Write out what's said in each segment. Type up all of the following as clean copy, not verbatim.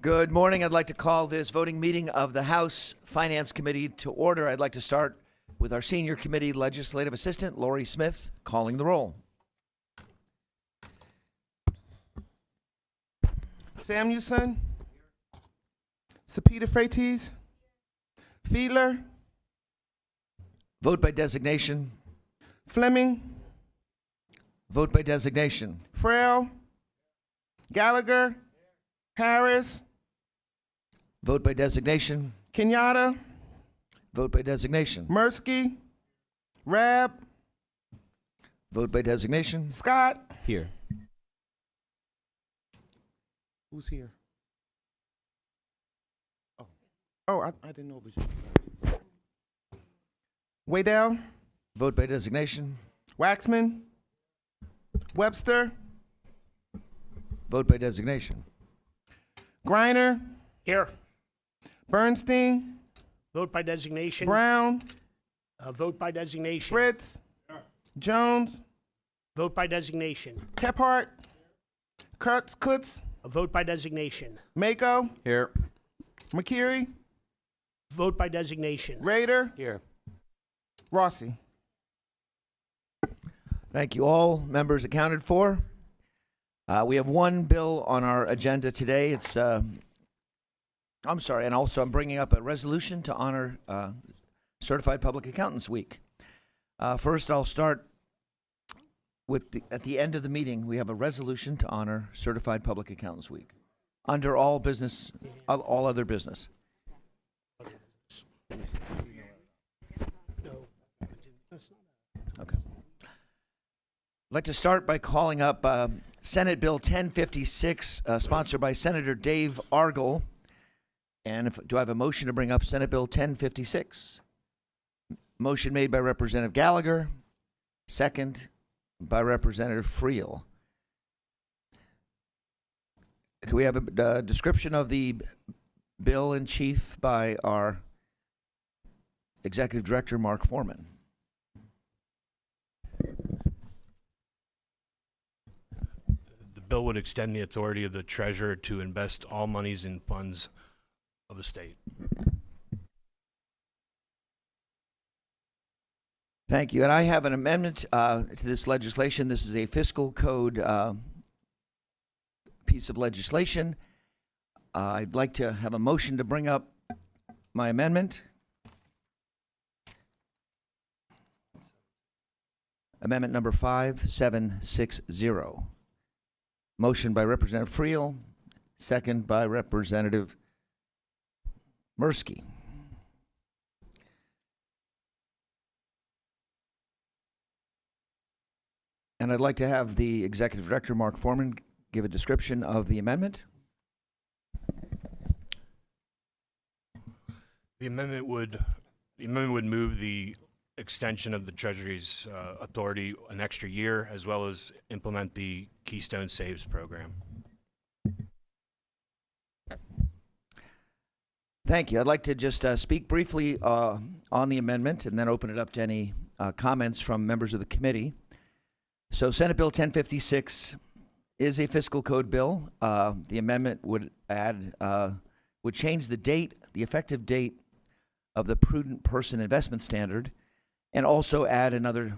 Good morning. I'd like to call this voting meeting of the House Finance Committee to order. I'd like to start with our Senior Committee Legislative Assistant, Lori Smith, calling the roll. Samuelson, Cepeda Freites, Fiedler, Vote by designation. Fleming, Vote by designation. Frail, Gallagher, Harris, Vote by designation. Kenyatta, Vote by designation. Mursky, Rab, Vote by designation. Scott. Here. Who's here? Oh, I didn't know it was you. Waydell, Vote by designation. Waxman, Webster, Vote by designation. Griner, Here. Bernstein, Vote by designation. Brown, Vote by designation. Fritz, Jones, Vote by designation. Kephart, Kutz, Vote by designation. Mako, Here. McCreary, Vote by designation. Rader, Here. Rossi. Thank you. All members accounted for. We have one bill on our agenda today. It's, I'm bringing up a resolution to honor Certified Public Accountants Week. First, I'll start with at the end of the meeting, we have a resolution to honor Certified Public Accountants Week under all business, all other business. Okay. I'd like to start by calling up Senate Bill 1056, sponsored by Senator Dave Argel. And do I have a motion to bring up Senate Bill 1056? Motion made by Representative Gallagher, second by Representative Friel. Can we have a description of the bill in chief by our Executive Director, Mark Foreman? The bill would extend the authority of the treasurer to invest all monies in funds of the state. Thank you. And I have an amendment to this legislation. This is a fiscal code piece of legislation. I'd like to have a motion to bring up my amendment. Amendment number 5760. Motion by Representative Friel, second by Representative Mursky. And I'd like to have the Executive Director, Mark Foreman, give a description of the amendment. The amendment would move the extension of the Treasury's authority an extra year, as well as implement the Keystone Saves program. Thank you. I'd like to just speak briefly on the amendment and then open it up to any comments from members of the committee. So Senate Bill 1056 is a fiscal code bill. The amendment would change the effective date of the prudent person investment standard, and also add another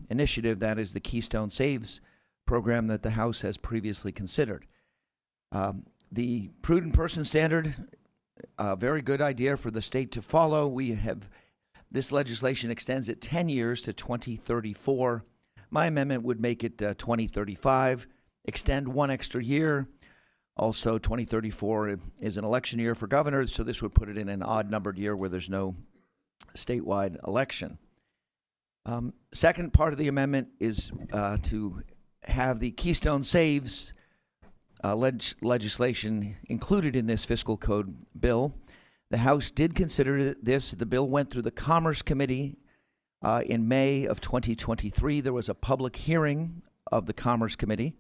initiative, that is the Keystone Saves program that the House has previously considered. The prudent person standard, a very good idea for the state to follow. This legislation extends it 10 years to 2034. My amendment would make it 2035, extend one extra year. Also, 2034 is an election year for governors, so this would put it in an odd-numbered year where there's no statewide election. Second part of the amendment is to have the Keystone Saves legislation included in this fiscal code bill. The House did consider this. The bill went through the Commerce Committee in May of 2023. There was a public hearing of the Commerce Committee,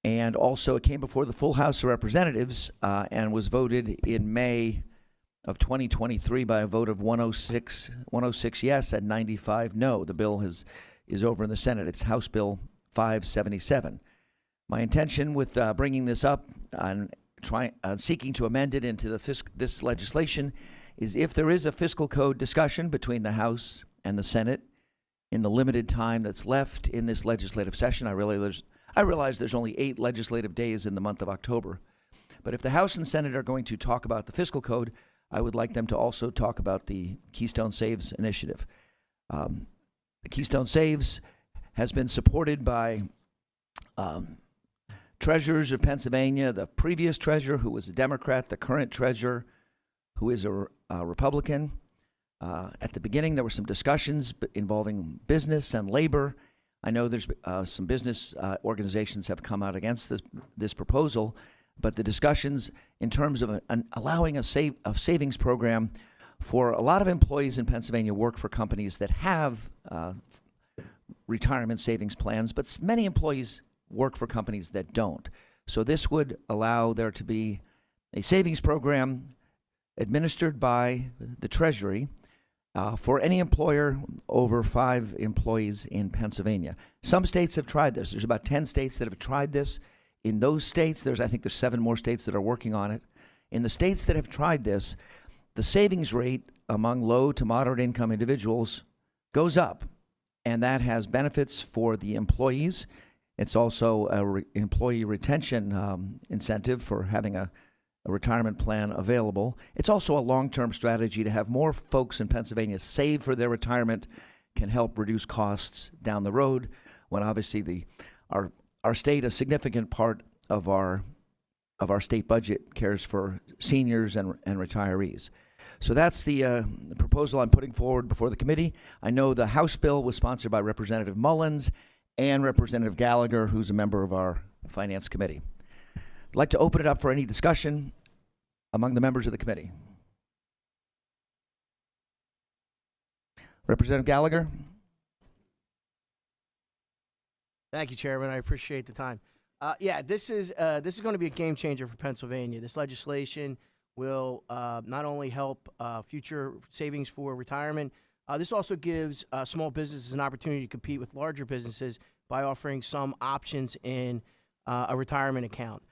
and also it came before the full House of Representatives and was voted in May of 2023 by a vote of 106 yes and 95 no. The bill is over in the Senate. It's House Bill 577. My intention with bringing this up and seeking to amend it into this legislation is if there is a fiscal code discussion between the House and the Senate in the limited time that's left in this legislative session. I realize there's only 8 legislative days in the month of October. But if the House and Senate are going to talk about the fiscal code, I would like them to also talk about the Keystone Saves initiative. The Keystone Saves has been supported by treasurers of Pennsylvania, the previous treasurer, who was a Democrat, the current treasurer, who is a Republican. At the beginning, there were some discussions involving business and labor. I know there's some business organizations have come out against this proposal, but the discussions in terms of allowing a savings program for a lot of employees in Pennsylvania work for companies that have retirement savings plans, but many employees work for companies that don't. So this would allow there to be a savings program administered by the Treasury for any employer over 5 employees in Pennsylvania. Some states have tried this. There's about 10 states that have tried this. In those states, I think there's 7 more states that are working on it. In the states that have tried this, the savings rate among low to moderate income individuals goes up, and that has benefits for the employees. It's also an employee retention incentive for having a retirement plan available. It's also a long-term strategy to have more folks in Pennsylvania save for their retirement, can help reduce costs down the road when obviously our state, a significant part of our state budget cares for seniors and retirees. So that's the proposal I'm putting forward before the committee. I know the House bill was sponsored by Representative Mullins and Representative Gallagher, who's a member of our Finance Committee. I'd like to open it up for any discussion among the members of the committee. Representative Gallagher? Thank you, Chairman. I appreciate the time. This is going to be a game changer for Pennsylvania. This legislation will not only help future savings for retirement, this also gives small businesses an opportunity to compete with larger businesses by offering some options in a retirement account.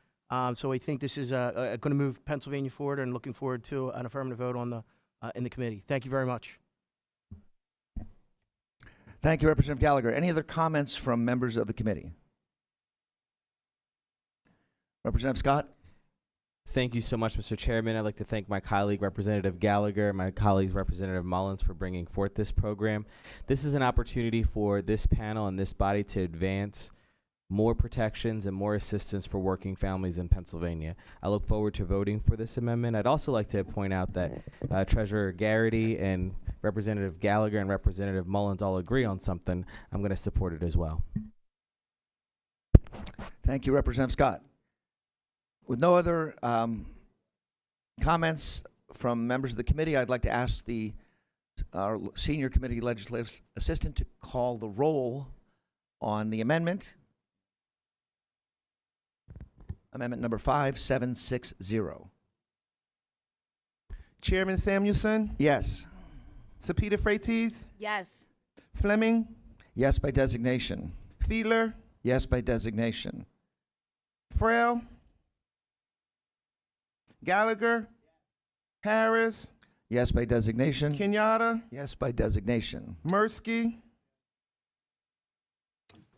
So I think this is going to move Pennsylvania forward, and looking forward to an affirmative vote on in the committee. Thank you very much. Thank you, Representative Gallagher. Any other comments from members of the committee? Representative Scott? Thank you so much, Mr. Chairman. I'd like to thank my colleague, Representative Gallagher, my colleagues, Representative Mullins, for bringing forth this program. This is an opportunity for this panel and this body to advance more protections and more assistance for working families in Pennsylvania. I look forward to voting for this amendment. I'd also like to point out that Treasurer Garrity and Representative Gallagher and Representative Mullins all agree on something. I'm going to support it as well. Thank you, Representative Scott. With no other comments from members of the committee, I'd like to ask our senior committee legislative assistant to call the roll on the amendment. Amendment number 5760. Chairman Samuelson, Yes. Sapita Freites, Yes. Fleming, Yes by designation. Fiedler, Yes by designation. Frail, Gallagher, Harris, Yes by designation. Kenyatta, Yes by designation. Mursky,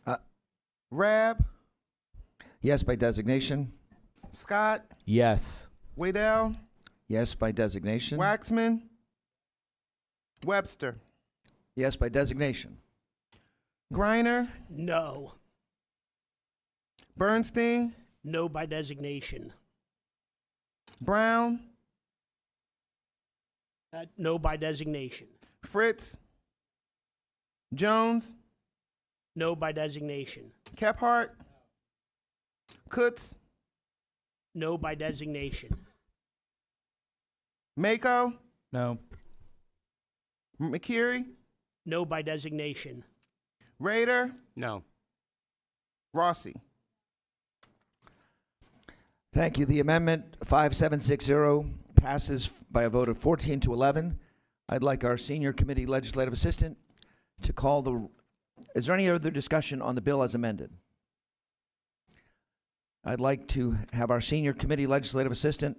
Uh, Rab, Yes by designation. Scott, Yes. Waddell, Yes by designation. Waxman, Webster, Yes by designation. Griner, No. Bernstein, No by designation. Brown, No by designation. Fritz, Jones, No by designation. Kephart, Kutz, No by designation. Mako, No. McCreary, No by designation. Rader, No. Rossi. Thank you. The amendment 5760 passes by a vote of 14 to 11. I'd like our senior committee legislative assistant to call the... Is there any other discussion on the bill as amended? I'd like to have our senior committee legislative assistant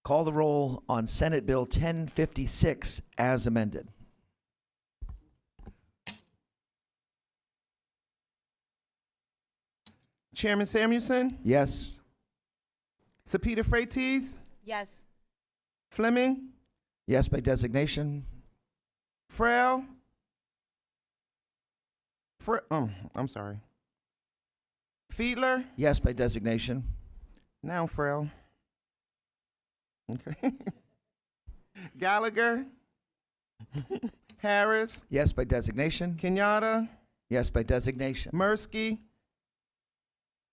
call the roll on Senate Bill 1056 as amended. Chairman Samuelson, Yes. Sapita Freites, Yes. Fleming, Yes by designation. Frail, I'm sorry. Fiedler, Yes by designation. now Frail. Okay. Gallagher, Harris, Yes by designation. Kenyatta, Yes by designation. Mursky,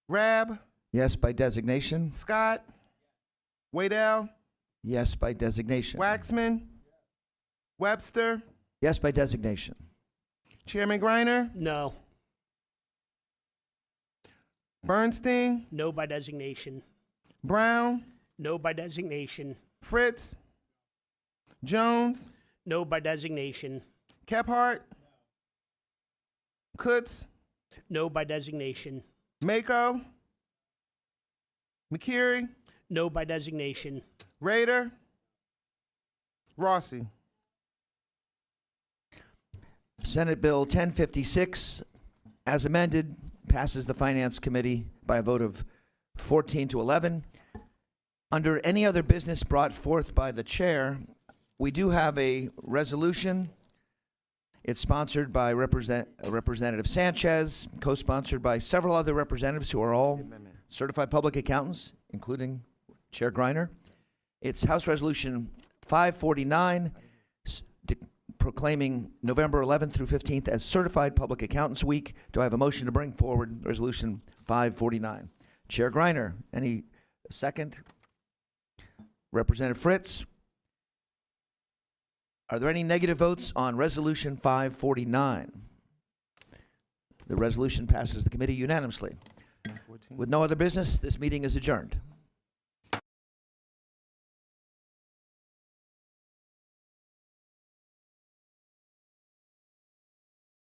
Rab, Yes by designation. Scott, Waddell, Yes by designation. Waxman, Webster, Yes by designation. Chairman Griner, No. Bernstein, No by designation. Brown, No by designation. Fritz, Jones, No by designation. Kephart, Kutz, No by designation. Mako, McCurry, No by designation. Rader, Rossi. Senate Bill 1056, as amended, passes the Finance Committee by a vote of 14 to 11. Under any other business brought forth by the chair, we do have a resolution. It's sponsored by Representative Sanchez, co-sponsored by several other representatives who are all certified public accountants, including Chair Griner. It's House Resolution 549, proclaiming November 11th through 15th as Certified Public Accountants Week. Do I have a motion to bring forward Resolution 549? Chair Griner, any second? Representative Fritz? Are there any negative votes on Resolution 549? The resolution passes the committee unanimously. With no other business, this meeting is adjourned.